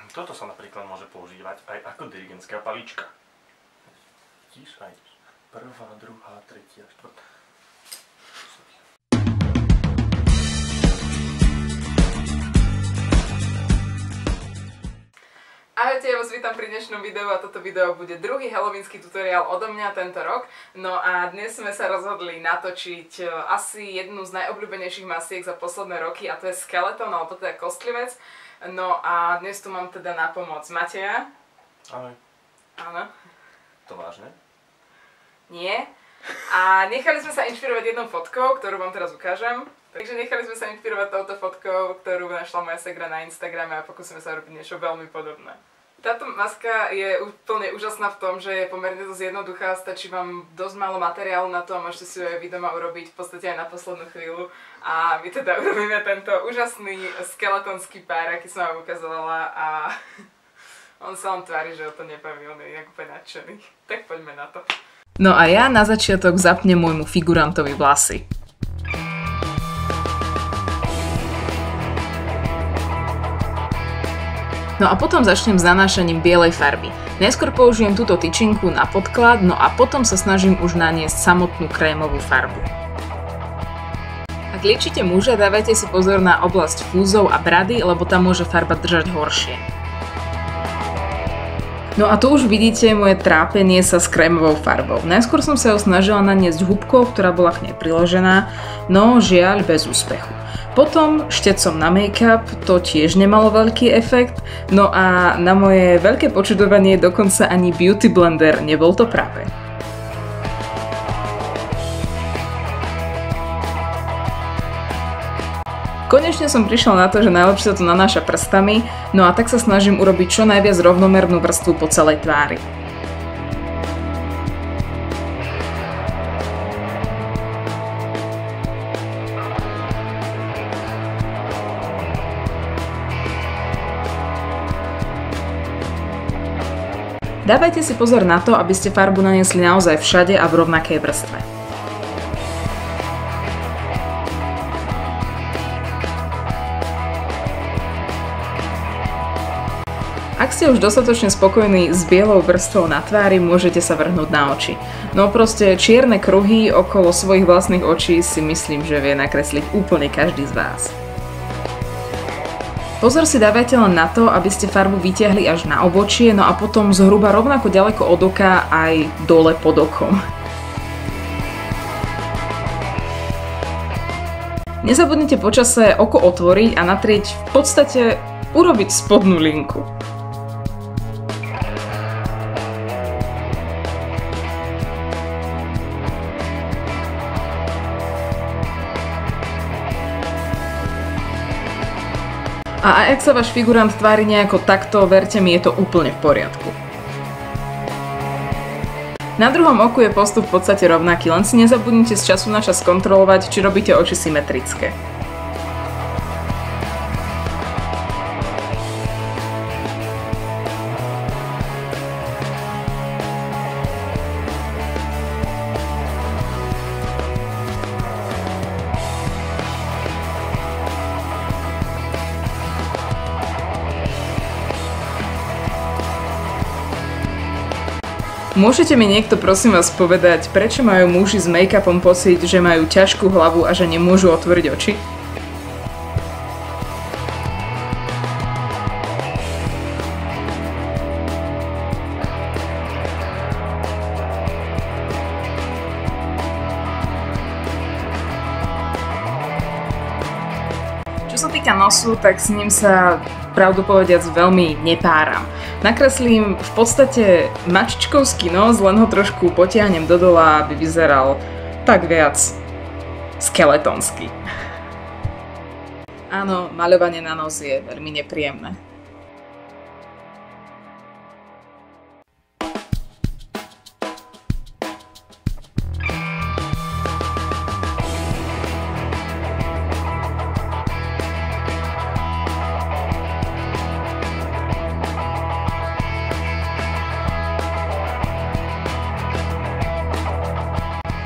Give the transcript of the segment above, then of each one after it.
Toto sa napríklad môže používať aj ako dirigentská palička. Vidíš aj prvá, druhá, tretia, štvrtá. Ahojte, ja vás vítam pri dnešnom videu a toto video bude druhý halloweensky tutoriál odo mňa tento rok. No a dnes sme sa rozhodli natočiť asi jednu z najobľúbenejších masiek za posledné roky a to je skeleton, alebo to je kostlivec. No a dnes tu mám teda na pomoc Mateja. Ahoj. Áno. To vážne? Nie. A nechali sme sa inšpirovať jednou fotkou, ktorú vám teraz ukážem. Takže nechali sme sa inšpirovať touto fotkou, ktorú našla moja segra na Instagrame a pokúsime sa robiť niečo veľmi podobné. Táto maska je úplne úžasná v tom, že je pomerne dosť jednoduchá, stačí vám dosť málo materiálu na to a môžete si ju aj vy doma urobiť v podstate aj na poslednú chvíľu. A my teda urobíme tento úžasný skeletonský pár, aký som vám ukazovala a on sa vám tvári, že o to nebaví, on je inak úplne nadšený. Tak poďme na to. No a ja na začiatok zapnem môjmu figurantovi vlasy. No a potom začnem s nanášaním bielej farby. Najskôr použijem túto tyčinku na podklad, no a potom sa snažím už naniesť samotnú krémovú farbu. Ak liečite muža, dávajte si pozor na oblasť fúzov a brady, lebo tam môže farba držať horšie. No a tu už vidíte moje trápenie sa s krémovou farbou. Najskôr som sa ju snažila naniesť húbkou, ktorá bola k nej priložená, no žiaľ bez úspechu. Potom štecom na make-up, to tiež nemalo veľký efekt, no a na moje veľké počudovanie dokonca ani beauty blender nebol to práve. Konečne som prišla na to, že najlepšie sa to nanáša prstami, no a tak sa snažím urobiť čo najviac rovnomernú vrstvu po celej tvári. Dávajte si pozor na to, aby ste farbu naniesli naozaj všade a v rovnakej vrstve. Ak ste už dostatočne spokojní s bielou vrstvou na tvári, môžete sa vrhnúť na oči. No proste čierne kruhy okolo svojich vlastných očí si myslím, že vie nakresliť úplne každý z vás. Pozor si dávajte len na to, aby ste farbu vytiahli až na obočie, no a potom zhruba rovnako ďaleko od oka aj dole pod okom. Nezabudnite počase oko otvoriť a natrieť v podstate urobiť spodnú linku. A ak sa váš figurant tvári nejako takto, verte mi, je to úplne v poriadku. Na druhom oku je postup v podstate rovnaký, len si nezabudnite z času na čas kontrolovať, či robíte oči symetrické. Môžete mi niekto prosím vás povedať, prečo majú muži s make-upom pocit, že majú ťažkú hlavu a že nemôžu otvoriť oči? Čo sa týka nosu, tak s ním sa pravdu povediac veľmi nepáram. Nakreslím v podstate mačičkovský nos, len ho trošku potiahnem do dola, aby vyzeral tak viac skeletonsky. Áno, maľovanie na nos je veľmi nepríjemné.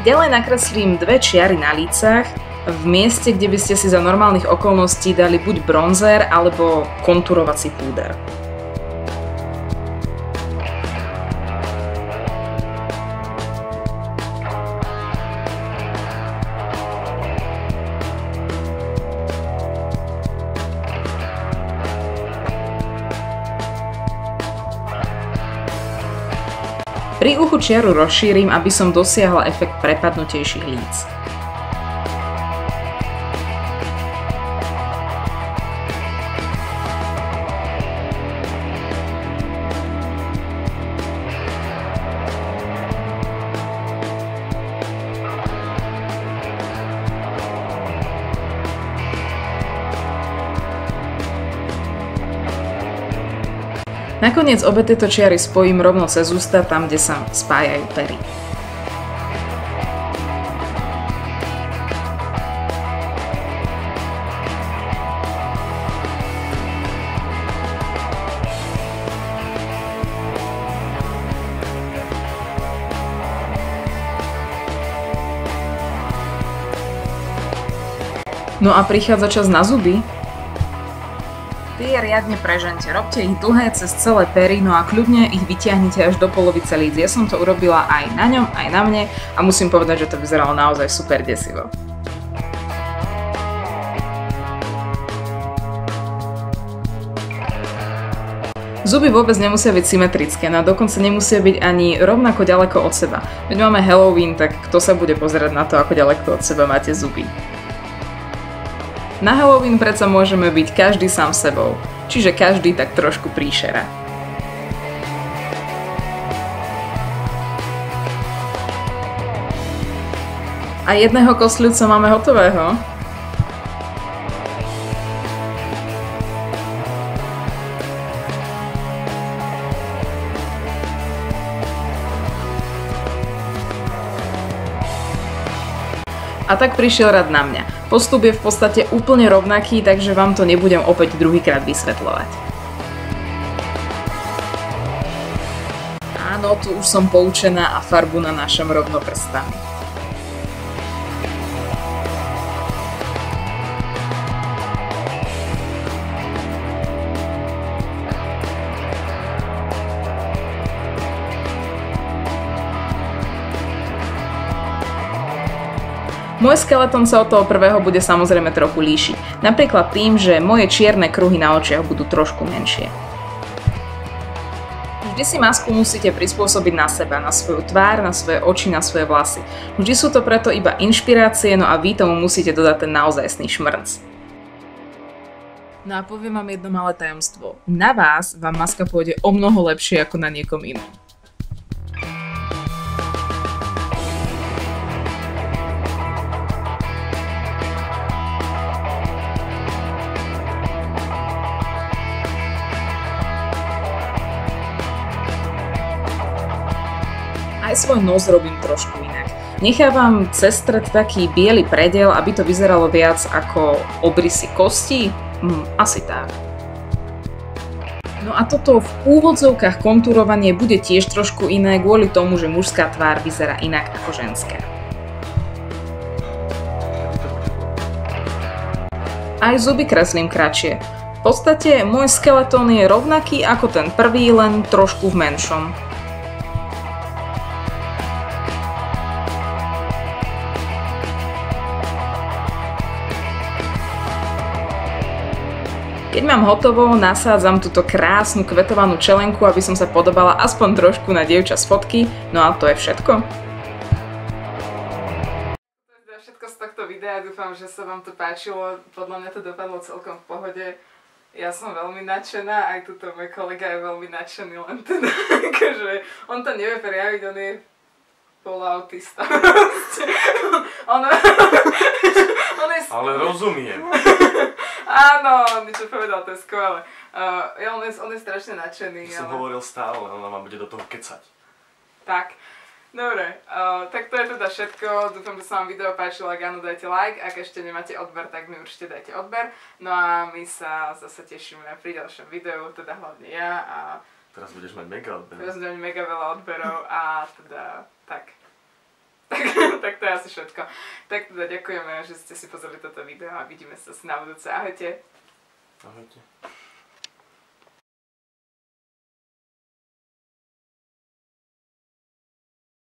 Ďalej nakreslím dve čiary na lícach v mieste, kde by ste si za normálnych okolností dali buď bronzer alebo konturovací púder. Pri uchu čiaru rozšírim, aby som dosiahla efekt prepadnutejších líc. Nakoniec obe tieto čiary spojím rovno cez ústa, tam, kde sa spájajú pery. No a prichádza čas na zuby. Tie riadne prežente, robte ich dlhé cez celé pery, no a kľudne ich vytiahnite až do polovice líc. Ja som to urobila aj na ňom, aj na mne a musím povedať, že to vyzeralo naozaj super desivo. Zuby vôbec nemusia byť symetrické, no a dokonca nemusia byť ani rovnako ďaleko od seba. Veď máme Halloween, tak kto sa bude pozerať na to, ako ďaleko od seba máte zuby? Na Halloween predsa môžeme byť každý sám sebou, čiže každý tak trošku príšera. A jedného kosľudca máme hotového. A tak prišiel rad na mňa. Postup je v podstate úplne rovnaký, takže vám to nebudem opäť druhýkrát vysvetľovať. Áno, tu už som poučená a farbu nanášam rovno prstami. Môj skeleton sa od toho prvého bude samozrejme trochu líšiť. Napríklad tým, že moje čierne kruhy na očiach budú trošku menšie. Vždy si masku musíte prispôsobiť na seba, na svoju tvár, na svoje oči, na svoje vlasy. Vždy sú to preto iba inšpirácie, no a vy tomu musíte dodať ten naozajstný šmrnc. No a poviem vám jedno malé tajomstvo. Na vás vám maska pôjde o mnoho lepšie ako na niekom inom. Aj svoj nos robím trošku inak. Nechávam cez stred taký biely prediel, aby to vyzeralo viac ako obrysy kostí. Asi tak. No a toto v úvodzovkách kontúrovanie bude tiež trošku iné kvôli tomu, že mužská tvár vyzerá inak ako ženská. Aj zuby kreslím kratšie. V podstate môj skeletón je rovnaký ako ten prvý, len trošku v menšom. Keď mám hotovo, nasádzam túto krásnu kvetovanú čelenku, aby som sa podobala aspoň trošku na dievča z fotky, no a to je všetko. To je všetko z tohto videa, dúfam, že sa vám to páčilo, podľa mňa to dopadlo celkom v pohode. Ja som veľmi nadšená, aj tuto môj kolega je veľmi nadšený, len teda, akože on to nevie prejaviť, on je poloautista. Ale rozumiem. Áno, niečo povedal, to je skvelé. On je strašne nadšený. To som hovoril stále, ona ma bude do toho kecať. Tak, dobre, tak to je teda všetko. Dúfam, že sa vám video páčilo, ak áno, dajte like. Ak ešte nemáte odber, tak mi určite dajte odber. No a my sa zase tešíme pri ďalšom videu, teda hlavne ja. A teraz budeš mať mega odberov. Teraz budeš mať mega veľa odberov a teda tak. Tak to je asi všetko. Tak teda ďakujeme, že ste si pozreli toto video a vidíme sa na budúce. Ahojte. Ahojte.